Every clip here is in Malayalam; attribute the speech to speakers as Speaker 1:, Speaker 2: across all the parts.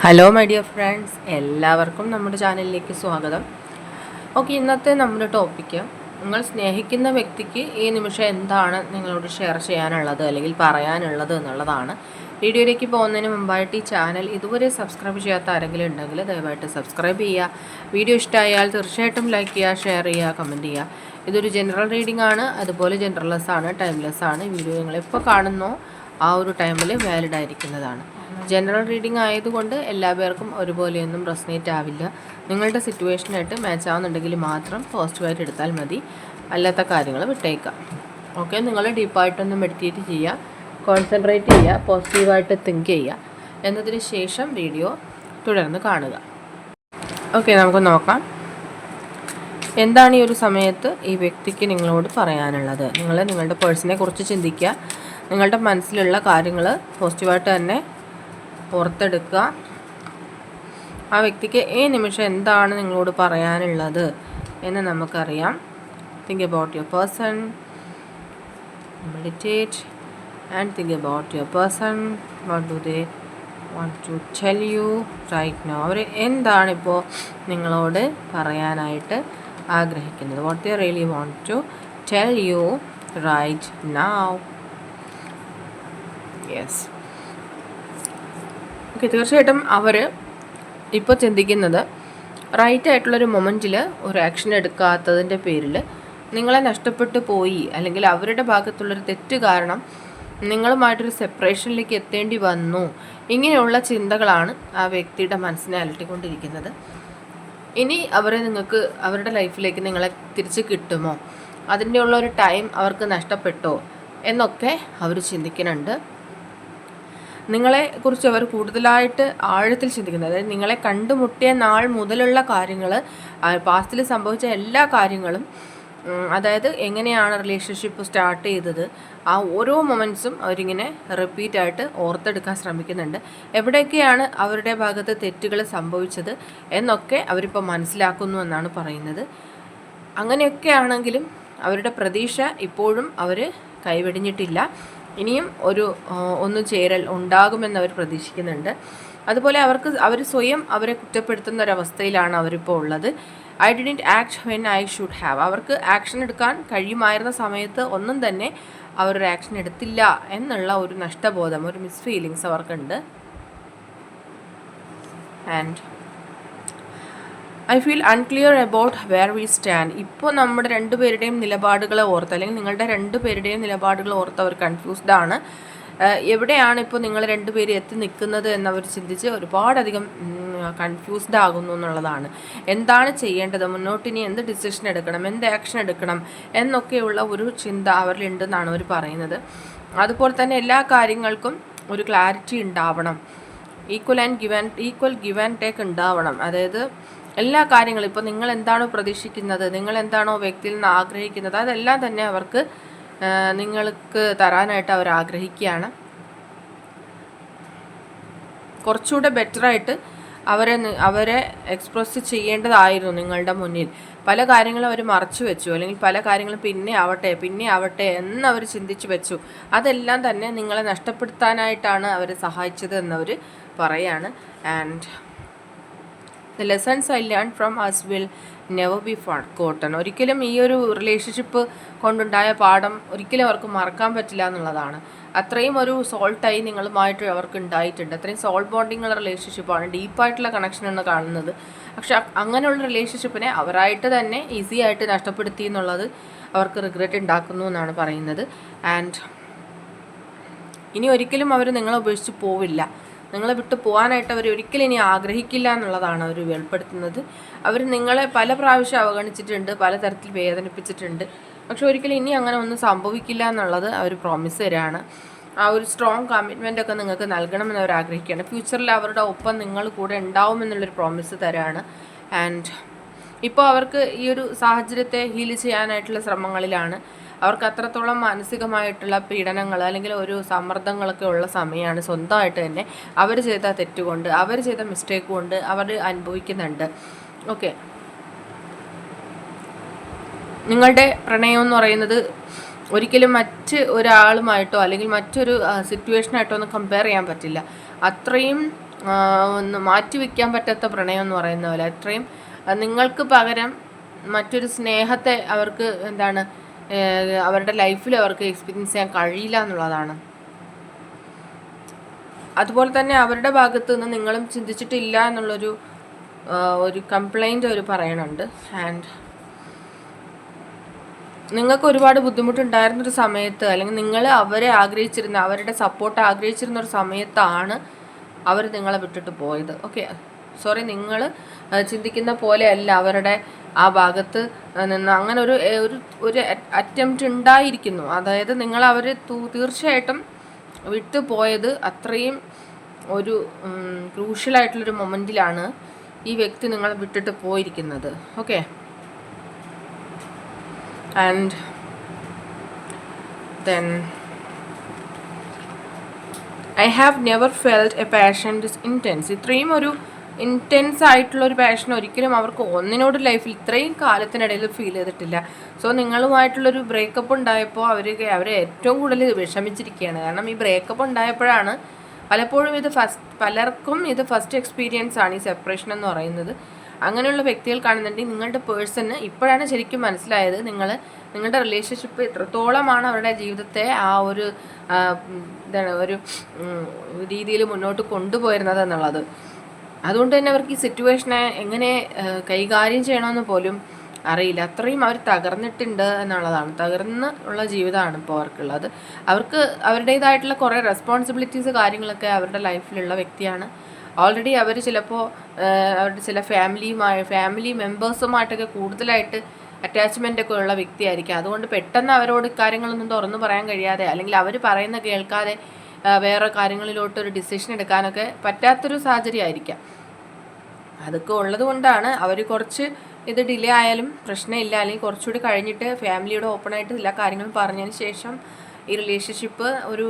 Speaker 1: ഹലോ മൈ ഡിയർ ഫ്രണ്ട്സ്, എല്ലാവർക്കും നമ്മുടെ ചാനലിലേക്ക് സ്വാഗതം. ഓക്കെ, ഇന്നത്തെ നമ്മുടെ ടോപ്പിക്ക് നിങ്ങൾ സ്നേഹിക്കുന്ന വ്യക്തിക്ക് ഈ നിമിഷം എന്താണ് നിങ്ങളോട് ഷെയർ ചെയ്യാനുള്ളത് അല്ലെങ്കിൽ പറയാനുള്ളത് എന്നുള്ളതാണ്. വീഡിയോയിലേക്ക് പോകുന്നതിന് മുമ്പായിട്ട് ഈ ചാനൽ ഇതുവരെ സബ്സ്ക്രൈബ് ചെയ്യാത്ത ആരെങ്കിലും ഉണ്ടെങ്കിൽ ദയവായിട്ട് സബ്സ്ക്രൈബ് ചെയ്യുക. വീഡിയോ ഇഷ്ടമായാൽ തീർച്ചയായിട്ടും ലൈക്ക് ചെയ്യുക, ഷെയർ ചെയ്യുക, കമൻറ്റ് ചെയ്യുക. ഇതൊരു ജനറൽ റീഡിംഗ് ആണ്, അതുപോലെ ജനറൽലെസ് ആണ്, ടൈംലെസ് ആണ്. വീഡിയോ നിങ്ങളെപ്പോൾ കാണുന്നോ ആ ഒരു ടൈമിൽ വാലിഡ് ആയിരിക്കുന്നതാണ്. ജനറൽ റീഡിംഗ് ആയതുകൊണ്ട് എല്ലാ പേർക്കും ഒരുപോലെയൊന്നും റെസനേറ്റ് ആവില്ല. നിങ്ങളുടെ സിറ്റുവേഷനായിട്ട് മാച്ച് ആവുന്നുണ്ടെങ്കിൽ മാത്രം പോസിറ്റീവായിട്ട് എടുത്താൽ മതി, അല്ലാത്ത കാര്യങ്ങൾ വിട്ടേക്കാം. ഓക്കെ, നിങ്ങൾ ഡീപ്പായിട്ടൊന്ന് മെഡിറ്റേറ്റ് ചെയ്യുക, കോൺസെൻട്രേറ്റ് ചെയ്യുക, പോസിറ്റീവായിട്ട് തിങ്ക് ചെയ്യുക. എന്നതിന് ശേഷം വീഡിയോ തുടർന്ന് കാണുക. ഓക്കെ, നമുക്ക് നോക്കാം എന്താണ് ഈ ഒരു സമയത്ത് ഈ വ്യക്തിക്ക് നിങ്ങളോട് പറയാനുള്ളത്. നിങ്ങളുടെ പേഴ്സണെ കുറിച്ച് ചിന്തിക്കുക. നിങ്ങളുടെ മനസ്സിലുള്ള കാര്യങ്ങൾ പോസിറ്റീവായിട്ട് തന്നെ പുറത്തെടുക്കുക. ആ വ്യക്തിക്ക് ഈ നിമിഷം എന്താണ് നിങ്ങളോട് പറയാനുള്ളത് എന്ന് നമുക്കറിയാം. Think about your person, meditate and think about your person. What do they want to tell you right now? അവർ എന്താണിപ്പോൾ നിങ്ങളോട് പറയാനായിട്ട് ആഗ്രഹിക്കുന്നത്? What they really want to tell you right now? Yes, okay, തീർച്ചയായിട്ടും അവർ ഇപ്പോൾ ചിന്തിക്കുന്നത് റൈറ്റ് ആയിട്ടുള്ളൊരു മൊമെൻറ്റിൽ ഒരു ആക്ഷൻ എടുക്കാത്തതിൻ്റെ പേരിൽ നിങ്ങളെ നഷ്ടപ്പെട്ടു പോയി, അല്ലെങ്കിൽ അവരുടെ ഭാഗത്തുള്ളൊരു തെറ്റ് കാരണം നിങ്ങളുമായിട്ടൊരു സെപ്പറേഷനിലേക്ക് എത്തേണ്ടി വന്നു. ഇങ്ങനെയുള്ള ചിന്തകളാണ് ആ വ്യക്തിയുടെ മനസ്സിനെ അലട്ടിക്കൊണ്ടിരിക്കുന്നത്. ഇനി നിങ്ങൾക്ക് അവരുടെ ലൈഫിലേക്ക് നിങ്ങളെ തിരിച്ച് കിട്ടുമോ, അതിൻ്റെ ഉള്ള ഒരു ടൈം അവർക്ക് നഷ്ടപ്പെട്ടോ എന്നൊക്കെ അവർ ചിന്തിക്കുന്നുണ്ട്. നിങ്ങളെക്കുറിച്ച് അവർ കൂടുതലായിട്ട് ആഴത്തിൽ ചിന്തിക്കുന്നത്, അതായത് നിങ്ങളെ കണ്ടുമുട്ടിയ നാൾ മുതലുള്ള കാര്യങ്ങൾ, പാസ്റ്റിൽ സംഭവിച്ച എല്ലാ കാര്യങ്ങളും, അതായത് എങ്ങനെയാണ് റിലേഷൻഷിപ്പ് സ്റ്റാർട്ട് ചെയ്തത്, ആ ഓരോ മൊമെൻറ്റ്സും അവരിങ്ങനെ റിപ്പീറ്റായിട്ട് ഓർത്തെടുക്കാൻ ശ്രമിക്കുന്നുണ്ട്. എവിടെയൊക്കെയാണ് അവരുടെ ഭാഗത്ത് തെറ്റുകൾ സംഭവിച്ചത് എന്നൊക്കെ അവരിപ്പോൾ മനസ്സിലാക്കുന്നു എന്നാണ് പറയുന്നത്. അങ്ങനെയൊക്കെ ആണെങ്കിലും അവരുടെ പ്രതീക്ഷ ഇപ്പോഴും അവർ കൈവെടിഞ്ഞിട്ടില്ല. ഇനിയും ഒന്ന് ചേരൽ ഉണ്ടാകുമെന്ന് അവർ പ്രതീക്ഷിക്കുന്നുണ്ട്. അതുപോലെ അവർ സ്വയം അവരെ കുറ്റപ്പെടുത്തുന്ന ഒരവസ്ഥയിലാണ് അവരിപ്പോൾ ഉള്ളത്. I didn't act when I should have. അവർക്ക് ആക്ഷൻ എടുക്കാൻ കഴിയുമായിരുന്ന സമയത്ത് ഒന്നും തന്നെ അവരൊരു ആക്ഷൻ എടുത്തില്ല എന്നുള്ള ഒരു നഷ്ടബോധം, ഒരു മിസ് ഫീലിങ്സ് അവർക്കുണ്ട്. And I feel unclear about where we stand. ഇപ്പോൾ നമ്മുടെ രണ്ടുപേരുടെയും നിലപാടുകളെ ഓർത്ത്, അല്ലെങ്കിൽ നിങ്ങളുടെ രണ്ടുപേരുടെയും നിലപാടുകൾ ഓർത്ത് അവർ കൺഫ്യൂസ്ഡ് ആണ്. എവിടെയാണ് ഇപ്പോൾ നിങ്ങൾ രണ്ടുപേരും എത്തി നിൽക്കുന്നത് എന്നവർ ചിന്തിച്ച് ഒരുപാടധികം കൺഫ്യൂസ്ഡ് ആകുന്നു എന്നുള്ളതാണ്. എന്താണ് ചെയ്യേണ്ടത്, മുന്നോട്ടിനി എന്ത് ഡിസിഷൻ എടുക്കണം, എന്ത് ആക്ഷൻ എടുക്കണം എന്നൊക്കെയുള്ള ഒരു ചിന്ത അവരിലുണ്ടെന്നാണ് അവർ പറയുന്നത്. അതുപോലെ തന്നെ എല്ലാ കാര്യങ്ങൾക്കും ഒരു ക്ലാരിറ്റി ഉണ്ടാവണം, ഈക്വൽ ഗിവ് ആൻഡ് ടേക്ക് ഉണ്ടാവണം. അതായത് എല്ലാ കാര്യങ്ങളും, ഇപ്പോൾ നിങ്ങൾ എന്താണോ പ്രതീക്ഷിക്കുന്നത്, നിങ്ങൾ എന്താണോ വ്യക്തിയിൽ നിന്ന് ആഗ്രഹിക്കുന്നത്, അതെല്ലാം തന്നെ അവർക്ക് നിങ്ങൾക്ക് തരാനായിട്ട് അവർ ആഗ്രഹിക്കുകയാണ്. കുറച്ചുകൂടെ ബെറ്ററായിട്ട് അവരെ എക്സ്പ്രസ് ചെയ്യേണ്ടതായിരുന്നു നിങ്ങളുടെ മുന്നിൽ. പല കാര്യങ്ങളും അവർ മറച്ചു വെച്ചു, അല്ലെങ്കിൽ പല കാര്യങ്ങളും പിന്നെ ആവട്ടെ എന്നവർ ചിന്തിച്ചു വെച്ചു. അതെല്ലാം തന്നെ നിങ്ങളെ നഷ്ടപ്പെടുത്താനായിട്ടാണ് അവർ സഹായിച്ചത് എന്നവർ പറയാണ്. And the lessons I learned from us will never be forgotten. ഒരിക്കലും ഈ ഒരു റിലേഷൻഷിപ്പ് കൊണ്ടുണ്ടായ പാഠം ഒരിക്കലും അവർക്ക് മറക്കാൻ പറ്റില്ല എന്നുള്ളതാണ്. അത്രയും ഒരു സോൾട്ടായി നിങ്ങളുമായിട്ട് അവർക്ക് ഉണ്ടായിട്ടുണ്ട്. അത്രയും സോൾ ബോണ്ടിങ്ങുള്ള റിലേഷൻഷിപ്പാണ്, ഡീപ്പായിട്ടുള്ള കണക്ഷനാണ് കാണുന്നത്. പക്ഷെ അങ്ങനെയുള്ള റിലേഷൻഷിപ്പിനെ അവരായിട്ട് തന്നെ ഈസി ആയിട്ട് നഷ്ടപ്പെടുത്തി എന്നുള്ളത് അവർക്ക് റിഗ്രറ്റ് ഉണ്ടാക്കുന്നു എന്നാണ് പറയുന്നത്. ആൻഡ് ഇനി ഒരിക്കലും അവർ നിങ്ങളെ ഉപേക്ഷിച്ച് പോവില്ല. നിങ്ങളെ വിട്ട് പോകാനായിട്ട് അവർ ഒരിക്കലും ഇനി ആഗ്രഹിക്കില്ല എന്നുള്ളതാണ് അവർ വെളിപ്പെടുത്തുന്നത്. അവർ നിങ്ങളെ പല പ്രാവശ്യം അവഗണിച്ചിട്ടുണ്ട്, പലതരത്തിൽ വേദനിപ്പിച്ചിട്ടുണ്ട്. പക്ഷെ ഒരിക്കലും ഇനി അങ്ങനെ ഒന്നും സംഭവിക്കില്ല എന്നുള്ളത് അവർ പ്രോമിസ് തരാണ്. ആ ഒരു സ്ട്രോങ് കമ്മിറ്റ്മെൻ്റ് ഒക്കെ നിങ്ങൾക്ക് നൽകണമെന്ന് അവർ ആഗ്രഹിക്കുകയാണ്. ഫ്യൂച്ചറിൽ അവരുടെ ഒപ്പം നിങ്ങൾ കൂടെ ഉണ്ടാവുമെന്നുള്ളൊരു പ്രോമിസ് തരാണ്. ആൻഡ് ഇപ്പോൾ അവർക്ക് ഈ ഒരു സാഹചര്യത്തെ ഹീൽ ചെയ്യാനായിട്ടുള്ള ശ്രമങ്ങളിലാണ്. അവർക്ക് അത്രത്തോളം മാനസികമായിട്ടുള്ള പീഡനങ്ങൾ അല്ലെങ്കിൽ ഒരു സമ്മർദ്ദങ്ങളൊക്കെ ഉള്ള സമയമാണ്. സ്വന്തമായിട്ട് തന്നെ അവർ ചെയ്ത തെറ്റുകൊണ്ട്, അവർ ചെയ്ത മിസ്റ്റേക്ക് കൊണ്ട് അവർ അനുഭവിക്കുന്നുണ്ട്. ഓക്കെ, നിങ്ങളുടെ പ്രണയം എന്ന് പറയുന്നത് ഒരിക്കലും മറ്റ് ഒരാളുമായിട്ടോ അല്ലെങ്കിൽ മറ്റൊരു സിറ്റുവേഷനായിട്ടോ ഒന്നും കമ്പയർ ചെയ്യാൻ പറ്റില്ല. അത്രയും ഒന്ന് മാറ്റിവെക്കാൻ പറ്റാത്ത പ്രണയം എന്ന് പറയുന്ന പോലെ അത്രയും നിങ്ങൾക്ക് പകരം മറ്റൊരു സ്നേഹത്തെ അവർക്ക് എന്താണ് അവരുടെ ലൈഫിൽ അവർക്ക് എക്സ്പീരിയൻസ് ചെയ്യാൻ കഴിയില്ല എന്നുള്ളതാണ്. അതുപോലെ തന്നെ അവരുടെ ഭാഗത്ത് നിന്ന് നിങ്ങളും ചിന്തിച്ചിട്ടില്ല എന്നുള്ളൊരു കംപ്ലൈൻറ്റ് അവർ പറയണുണ്ട്. ആൻഡ് നിങ്ങൾക്ക് ഒരുപാട് ബുദ്ധിമുട്ടുണ്ടായിരുന്നൊരു സമയത്ത്, അല്ലെങ്കിൽ നിങ്ങൾ അവരെ ആഗ്രഹിച്ചിരുന്ന, അവരുടെ സപ്പോർട്ട് ആഗ്രഹിച്ചിരുന്ന ഒരു സമയത്താണ് അവർ നിങ്ങളെ വിട്ടിട്ട് പോയത്. ഓക്കെ, സോറി, നിങ്ങൾ ചിന്തിക്കുന്ന പോലെയല്ല അവരുടെ ആ ഭാഗത്ത് നിന്ന് അങ്ങനെ ഒരു അറ്റംപ്റ്റ് ഉണ്ടായിരിക്കുന്നു. അതായത് നിങ്ങൾ അവർ തീർച്ചയായിട്ടും വിട്ടു പോയത് അത്രയും ഒരു ക്രൂഷ്യലായിട്ടുള്ളൊരു മൊമെൻറ്റിലാണ് ഈ വ്യക്തി നിങ്ങളെ വിട്ടിട്ട് പോയിരിക്കുന്നത്. Okay, and then I have never felt A passion this intense. ഇത്രയും ഒരു ഇൻറ്റൻസ് ആയിട്ടുള്ള ഒരു പാഷൻ ഒരിക്കലും അവർക്ക് ഒന്നിനോട് ലൈഫിൽ ഇത്രയും കാലത്തിനിടയിൽ ഫീൽ ചെയ്തിട്ടില്ല. സോ നിങ്ങളുമായിട്ടുള്ളൊരു ബ്രേക്കപ്പ് ഉണ്ടായപ്പോൾ അവർ ഏറ്റവും കൂടുതൽ വിഷമിച്ചിരിക്കുകയാണ്. കാരണം ഈ ബ്രേക്കപ്പ് ഉണ്ടായപ്പോഴാണ് പലപ്പോഴും പലർക്കും ഇത് ഫസ്റ്റ് എക്സ്പീരിയൻസ് ആണ് ഈ സെപ്പറേഷൻ എന്ന് പറയുന്നത്. അങ്ങനെയുള്ള വ്യക്തികൾ കാണുന്നുണ്ടെങ്കിൽ നിങ്ങളുടെ പേഴ്സണ് ഇപ്പോഴാണ് ശരിക്കും മനസ്സിലായത് നിങ്ങളുടെ റിലേഷൻഷിപ്പ് എത്രത്തോളമാണ് അവരുടെ ജീവിതത്തെ ആ ഒരു ഒരു രീതിയിൽ മുന്നോട്ട് കൊണ്ടുപോയിരുന്നത് എന്നുള്ളത്. അതുകൊണ്ട് തന്നെ അവർക്ക് ഈ സിറ്റുവേഷനെ എങ്ങനെ കൈകാര്യം ചെയ്യണമെന്ന് പോലും അറിയില്ല. അത്രയും അവർ തകർന്നിട്ടുണ്ട് എന്നുള്ളതാണ്. തകർന്ന് ഉള്ള ജീവിതമാണ് ഇപ്പോൾ അവർക്കുള്ളത്. അവർക്ക് അവരുടേതായിട്ടുള്ള കുറേ റെസ്പോൺസിബിലിറ്റീസ് കാര്യങ്ങളൊക്കെ അവരുടെ ലൈഫിലുള്ള വ്യക്തിയാണ്. ഓൾറെഡി അവർ ചിലപ്പോൾ അവരുടെ ചില ഫാമിലി മെമ്പേഴ്സുമായിട്ടൊക്കെ കൂടുതലായിട്ട് അറ്റാച്ച്മെൻ്റ് ഒക്കെ ഉള്ള വ്യക്തിയായിരിക്കും. അതുകൊണ്ട് പെട്ടെന്ന് അവരോട് കാര്യങ്ങളൊന്നും തുറന്നു പറയാൻ കഴിയാതെ, അല്ലെങ്കിൽ അവർ പറയുന്ന കേൾക്കാതെ വേറെ കാര്യങ്ങളിലോട്ട് ഒരു ഡിസിഷൻ എടുക്കാനൊക്കെ പറ്റാത്തൊരു സാഹചര്യമായിരിക്കാം. അതൊക്കെ ഉള്ളത് കൊണ്ടാണ് അവർ കുറച്ച് ഇത് ഡിലേ ആയാലും പ്രശ്നമില്ല, അല്ലെങ്കിൽ കുറച്ചുകൂടി കഴിഞ്ഞിട്ട് ഫാമിലിയോട് ഓപ്പണായിട്ട് എല്ലാ കാര്യങ്ങളും പറഞ്ഞതിന് ശേഷം ഈ റിലേഷൻഷിപ്പ് ഒരു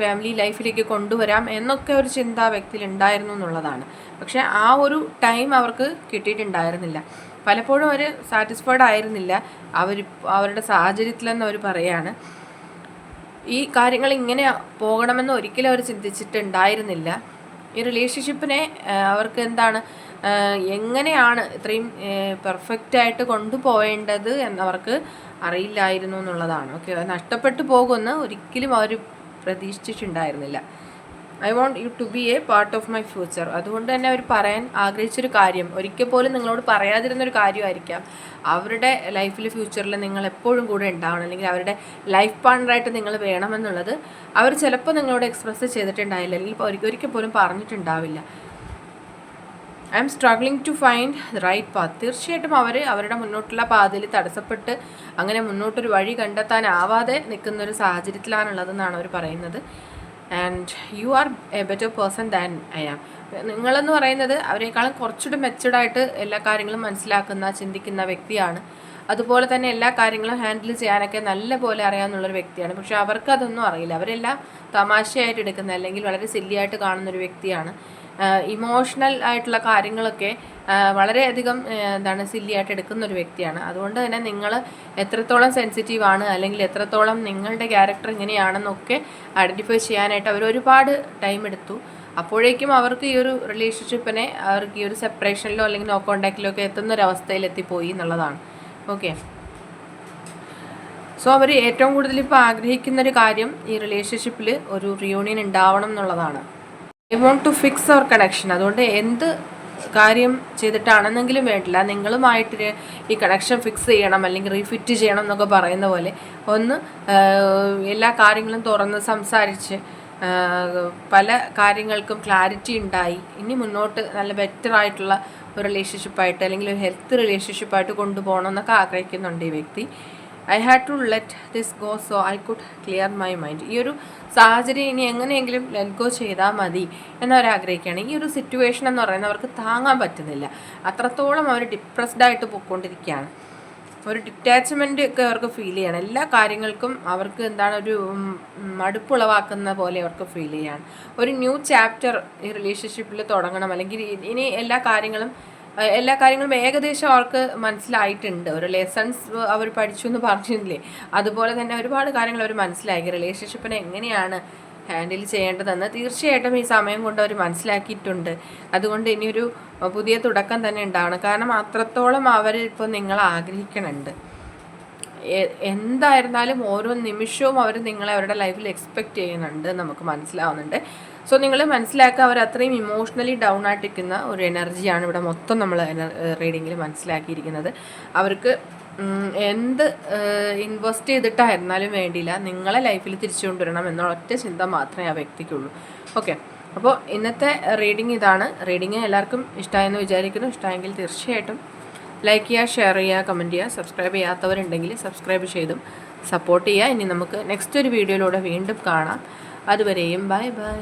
Speaker 1: ഫാമിലി ലൈഫിലേക്ക് കൊണ്ടുവരാം എന്നൊക്കെ ഒരു ചിന്ത വ്യക്തിയിൽ ഉണ്ടായിരുന്നു എന്നുള്ളതാണ്. പക്ഷേ ആ ഒരു ടൈം അവർക്ക് കിട്ടിയിട്ടുണ്ടായിരുന്നില്ല. പലപ്പോഴും അവർ സാറ്റിസ്ഫൈഡ് ആയിരുന്നില്ല അവരുടെ സാഹചര്യത്തിലെന്ന് അവർ പറയുകയാണ്. ഈ കാര്യങ്ങൾ ഇങ്ങനെ പോകണമെന്ന് ഒരിക്കലും അവർ ചിന്തിച്ചിട്ടുണ്ടായിരുന്നില്ല. ഈ റിലേഷൻഷിപ്പിനെ അവർക്ക് എങ്ങനെയാണ് ഇത്രയും പെർഫെക്റ്റായിട്ട് കൊണ്ടുപോവേണ്ടത് എന്നവർക്ക് അറിയില്ലായിരുന്നു എന്നുള്ളതാണ്. ഓക്കെ, നഷ്ടപ്പെട്ടു പോകുമെന്ന് ഒരിക്കലും അവർ പ്രതീക്ഷിച്ചിട്ടുണ്ടായിരുന്നില്ല. I want you to be a part of my future. അതുകൊണ്ട് തന്നെ അവർ പറയാൻ ആഗ്രഹിച്ചൊരു കാര്യം, ഒരിക്കൽ പോലും നിങ്ങളോട് പറയാതിരുന്നൊരു കാര്യമായിരിക്കാം, അവരുടെ ലൈഫിൽ ഫ്യൂച്ചറിൽ നിങ്ങൾ എപ്പോഴും കൂടെ ഉണ്ടാവണം, അല്ലെങ്കിൽ അവരുടെ ലൈഫ് പാർട്ണറായിട്ട് നിങ്ങൾ വേണമെന്നുള്ളത് അവർ ചിലപ്പോൾ നിങ്ങളോട് എക്സ്പ്രസ് ചെയ്തിട്ടുണ്ടാവില്ല, അല്ലെങ്കിൽ ഒരിക്കൽ പോലും പറഞ്ഞിട്ടുണ്ടാവില്ല. I'm struggling to find the right path. തീർച്ചയായിട്ടും അവരുടെ മുന്നോട്ടുള്ള പാതയിൽ തടസ്സപ്പെട്ട് അങ്ങനെ മുന്നോട്ടൊരു വഴി കണ്ടെത്താനാവാതെ നിൽക്കുന്നൊരു സാഹചര്യത്തിലാണുള്ളതെന്നാണ് അവർ പറയുന്നത്. And you are a better person than I am. നിങ്ങളെന്ന് പറയുന്നത് അവരെക്കാളും കുറച്ചുകൂടി മെച്ചൂർഡായിട്ട് എല്ലാ കാര്യങ്ങളും മനസ്സിലാക്കുന്ന, ചിന്തിക്കുന്ന വ്യക്തിയാണ്. അതുപോലെ തന്നെ എല്ലാ കാര്യങ്ങളും ഹാൻഡിൽ ചെയ്യാനൊക്കെ നല്ല പോലെ അറിയാവുന്നുള്ളൊരു വ്യക്തിയാണ്. പക്ഷെ അവർക്കതൊന്നും അറിയില്ല. അവരെല്ലാം തമാശയായിട്ട് എടുക്കുന്ന, അല്ലെങ്കിൽ വളരെ സില്ലിയായിട്ട് കാണുന്നൊരു വ്യക്തിയാണ്. ഇമോഷണൽ ആയിട്ടുള്ള കാര്യങ്ങളൊക്കെ വളരെയധികം സില്ലിയായിട്ട് എടുക്കുന്ന ഒരു വ്യക്തിയാണ്. അതുകൊണ്ട് തന്നെ നിങ്ങൾ എത്രത്തോളം സെൻസിറ്റീവ് ആണ്, അല്ലെങ്കിൽ എത്രത്തോളം നിങ്ങളുടെ ക്യാരക്ടർ ഇങ്ങനെയാണെന്നൊക്കെ ഐഡൻറ്റിഫൈ ചെയ്യാനായിട്ട് അവർ ഒരുപാട് ടൈം എടുത്തു. അപ്പോഴേക്കും അവർക്ക് ഈ ഒരു റിലേഷൻഷിപ്പിനെ അവർക്ക് ഈ ഒരു സെപ്പറേഷനിലോ അല്ലെങ്കിൽ നോ കോണ്ടാക്റ്റിലോ ഒക്കെ എത്തുന്നൊരവസ്ഥയിൽ എത്തിപ്പോയി എന്നുള്ളതാണ്. ഓക്കെ, സോ അവർ ഏറ്റവും കൂടുതൽ ഇപ്പോൾ ആഗ്രഹിക്കുന്നൊരു കാര്യം ഈ റിലേഷൻഷിപ്പിൽ ഒരു റിയൂണിയൻ ഉണ്ടാവണം എന്നുള്ളതാണ്. I want to fix our connection. അതുകൊണ്ട് എന്ത് കാര്യം ചെയ്തിട്ടാണെന്നെങ്കിലും വേണ്ടില്ല, നിങ്ങളുമായിട്ട് ഈ കണക്ഷൻ ഫിക്സ് ചെയ്യണം, അല്ലെങ്കിൽ റീഫിറ്റ് ചെയ്യണം എന്നൊക്കെ പറയുന്ന പോലെ ഒന്ന് എല്ലാ കാര്യങ്ങളും തുറന്ന് സംസാരിച്ച് പല കാര്യങ്ങൾക്കും ക്ലാരിറ്റി ഉണ്ടായി ഇനി മുന്നോട്ട് നല്ല ബെറ്റർ ആയിട്ടുള്ള ഒരു റിലേഷൻഷിപ്പായിട്ട്, അല്ലെങ്കിൽ ഒരു ഹെൽത്ത് റിലേഷൻഷിപ്പായിട്ട് കൊണ്ടുപോകണം എന്നൊക്കെ ആഗ്രഹിക്കുന്നുണ്ട് ഈ വ്യക്തി. I had to let this go so I could clear my mind. ഈ ഒരു സാഹചര്യം ഇനി എങ്ങനെയെങ്കിലും ലെറ്റ് ഗോ ചെയ്താൽ മതി എന്നവരാഗ്രഹിക്കുകയാണ്. ഈ ഒരു സിറ്റുവേഷൻ എന്ന് പറയുന്നത് അവർക്ക് താങ്ങാൻ പറ്റുന്നില്ല. അത്രത്തോളം അവർ ഡിപ്രസ്ഡ് ആയിട്ട് പോയിക്കൊണ്ടിരിക്കുകയാണ്. ഒരു ഡിറ്റാച്ച്മെൻറ്റ് ഒക്കെ അവർക്ക് ഫീൽ ചെയ്യണം. എല്ലാ കാര്യങ്ങൾക്കും അവർക്ക് ഒരു മടുപ്പുളവാക്കുന്ന പോലെ അവർക്ക് ഫീൽ ചെയ്യാണ്. ഒരു ന്യൂ ചാപ്റ്റർ ഈ റിലേഷൻഷിപ്പിൽ തുടങ്ങണം, അല്ലെങ്കിൽ ഇനി എല്ലാ കാര്യങ്ങളും ഏകദേശം അവർക്ക് മനസ്സിലായിട്ടുണ്ട്. ഒരു ലെസൺസ് അവർ പഠിച്ചു എന്ന് പറഞ്ഞില്ലേ, അതുപോലെ തന്നെ ഒരുപാട് കാര്യങ്ങൾ അവർ മനസ്സിലാക്കി. റിലേഷൻഷിപ്പിനെ എങ്ങനെയാണ് ഹാൻഡിൽ ചെയ്യേണ്ടതെന്ന് തീർച്ചയായിട്ടും ഈ സമയം കൊണ്ട് അവർ മനസ്സിലാക്കിയിട്ടുണ്ട്. അതുകൊണ്ട് ഇനിയൊരു പുതിയ തുടക്കം തന്നെ ഉണ്ടാവണം. കാരണം അത്രത്തോളം അവർ ഇപ്പോൾ നിങ്ങളെ ആഗ്രഹിക്കണുണ്ട്. എന്തായിരുന്നാലും ഓരോ നിമിഷവും അവർ നിങ്ങളെ അവരുടെ ലൈഫിൽ എക്സ്പെക്റ്റ് ചെയ്യുന്നുണ്ട്, നമുക്ക് മനസ്സിലാവുന്നുണ്ട്. സോ നിങ്ങൾ മനസ്സിലാക്കുക, അവർ അത്രയും ഇമോഷണലി ഡൗൺ ആയിട്ടിരിക്കുന്ന ഒരു എനർജിയാണ് ഇവിടെ മൊത്തം നമ്മൾ റീഡിങ്ങിൽ മനസ്സിലാക്കിയിരിക്കുന്നത്. അവർക്ക് എന്ത് ഇൻവെസ്റ്റ് ചെയ്തിട്ടായിരുന്നാലും വേണ്ടിയില്ല, നിങ്ങളെ ലൈഫിൽ തിരിച്ചു കൊണ്ടുവരണം എന്നുള്ള ഒറ്റ ചിന്ത മാത്രമേ ആ വ്യക്തിക്കുള്ളൂ. ഓക്കെ, അപ്പോൾ ഇന്നത്തെ റീഡിങ് ഇതാണ്. റീഡിങ് എല്ലാവർക്കും ഇഷ്ടമായെന്ന് വിചാരിക്കുന്നു. ഇഷ്ടമായെങ്കിൽ തീർച്ചയായിട്ടും ലൈക്ക് ചെയ്യുക, ഷെയർ ചെയ്യുക, കമൻറ്റ് ചെയ്യുക. സബ്സ്ക്രൈബ് ചെയ്യാത്തവരുണ്ടെങ്കിൽ സബ്സ്ക്രൈബ് ചെയ്തും സപ്പോർട്ട് ചെയ്യുക. ഇനി നമുക്ക് നെക്സ്റ്റ് ഒരു വീഡിയോയിലൂടെ വീണ്ടും കാണാം. അതുവരെയും ബൈ ബൈ.